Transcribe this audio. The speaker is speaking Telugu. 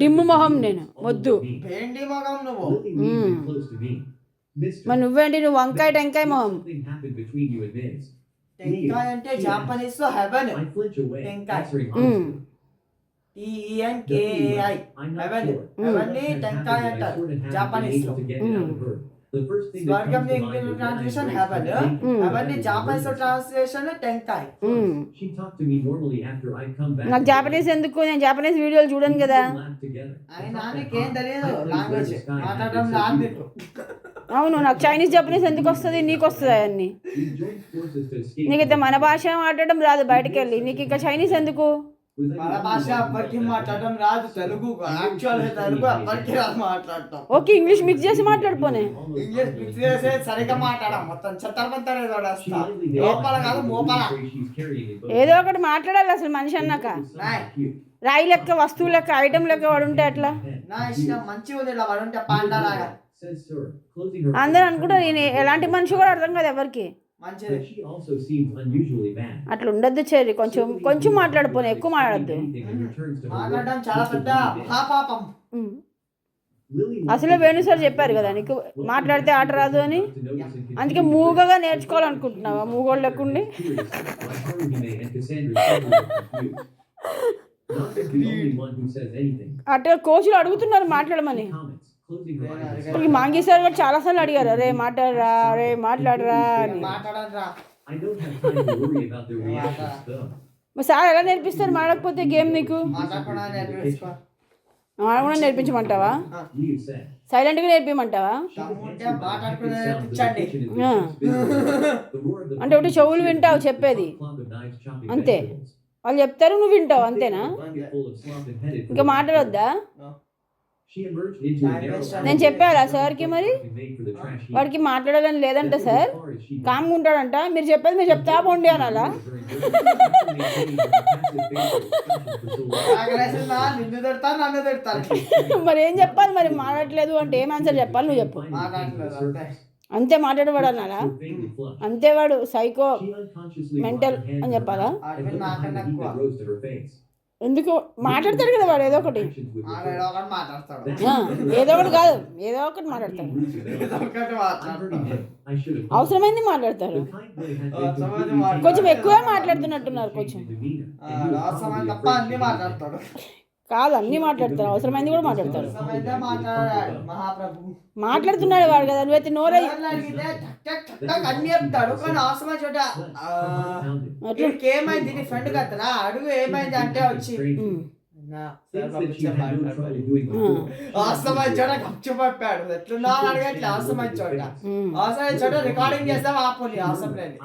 డిమ్ము మొహం నేను వద్దు. భేండి మొహం నువ్వు. మరి నువ్వేంటి, నువ్వు వంకాయ టెంకాయ మొహం. టెంకాయ అంటే జాపనీస్ లో హెవెన్. టెంకాయ TENKAI హెవెన్. హెవెన్ ని టెంకాయ అంటారు జాపనీస్ లో. స్వర్గం ని ఇంగ్లీష్ ట్రాన్స్లేషన్ హెవెన్. హెవెన్ ని జాపనీస్ లో ట్రాన్స్లేషన్ టెంకాయ. నాకు జాపనీస్ ఎందుకు, నేను జాపనీస్ వీడియోలు చూడను కదా. నాకేం తెలియదు లాంగ్వేజ్ మాట్లాడడం రాదు. అవును, నాకు చైనీస్ జపనీస్ ఎందుకు వస్తుంది, నీకు వస్తుంది అవన్నీ. నీకైతే మన భాష మాట్లాడడం రాదు బయటకు వెళ్ళి, నీకు ఇంకా చైనీస్ ఎందుకు. మన భాష అప్పటికి మాట్లాడడం రాదు, తెలుగు యాక్చువల్ తెలుగు అప్పటికి రాదు మాట్లాడటం. ఓకే, ఇంగ్లీష్ మిక్స్ చేసి మాట్లాడుకోనే. ఇంగ్లీష్ మిక్స్ చేసి సరిగ్గా మాట్లాడడం మొత్తం చెత్తరపంతరే తోడేస్తా. లోపల కాదు మోపల ఏదో ఒకటి మాట్లాడాలి అసలు మనిషి అన్నాక. రాయి లెక్క, వస్తువు లెక్క, ఐటమ్ లెక్క వాడు ఉంటే అట్లా. నా ఇష్టం మంచిగా ఉంది ఇలా వాడు ఉంటే పాండాలాగా. అందరూ అనుకుంటారు నేను ఎలాంటి మనిషి కూడా అర్థం కాదు ఎవరికి. అట్లా ఉండద్దు చెర్రీ, కొంచెం కొంచెం మాట్లాడిపోయి ఎక్కువ మాట్లాడద్దు. మాట్లాడడం చాలా పెద్ద మహాపాపం. అసలు వేణు సార్ చెప్పారు కదా నీకు మాట్లాడితే ఆట రాదు అని, అందుకే మూగగా నేర్చుకోవాలనుకుంటున్నావా, మూగోళ్ళు లెక్కుండి. అట్లా కోచ్లు అడుగుతున్నారు మాట్లాడమని. మాంగి సార్ కూడా చాలా సార్లు అడిగారు, అరే మాట్లాడరా, అరే మాట్లాడరా అని. సార్ ఎలా నేర్పిస్తారు మాట్లాడకపోతే గేమ్ నీకు? మాడకుండా నేర్పించమంటావా, సైలెంట్గా నేర్పించమంటావా? అంటే ఒకటి చెవులు వింటావు చెప్పేది అంతే, వాళ్ళు చెప్తారు నువ్వు వింటావు అంతేనా, ఇంకా మాట్లాడొద్దా? నేను చెప్పారా సార్కి, మరి వాడికి మాట్లాడాలని లేదంట సార్, కామ్గా ఉంటాడంట, మీరు చెప్పేది మీరు చెప్తా పోండి అనాలా? మరి ఏం చెప్పాలి, మరి మాట్లాడలేదు అంటే ఏం ఆన్సర్ చెప్పాలి, నువ్వు చెప్పు. అంతే మాట్లాడవాడు అన్నారా, అంతే వాడు సైకో మెంటల్ అని చెప్పాలా? ఎందుకు మాట్లాడతాడు కదా వాడు, ఏదో ఒకటి ఏదో ఒకటి కాదు ఏదో ఒకటి మాట్లాడతాడు, అవసరమైంది మాట్లాడతారు. కొంచెం ఎక్కువే మాట్లాడుతున్నట్టున్నారు, కొంచెం కాదు అన్ని మాట్లాడతారు, అవసరమైంది కూడా మాట్లాడతారు. మాట్లాడుతున్నాడు వాడు కదా, నువ్వైతే నోరై అన్ని చెప్తాడు కానీ అవసరమైన చోట ఏమైంది నీ ఫ్రెండ్ కదరా అడుగు ఏమైంది అంటే వచ్చి అవసరమైన చోట ఖర్చు పప్పాడు. ఎట్లున్నా అడగట్లే, అవసరమైన చోట రికార్డింగ్ చేస్తాం ఆపోలి అవసరం లేదు.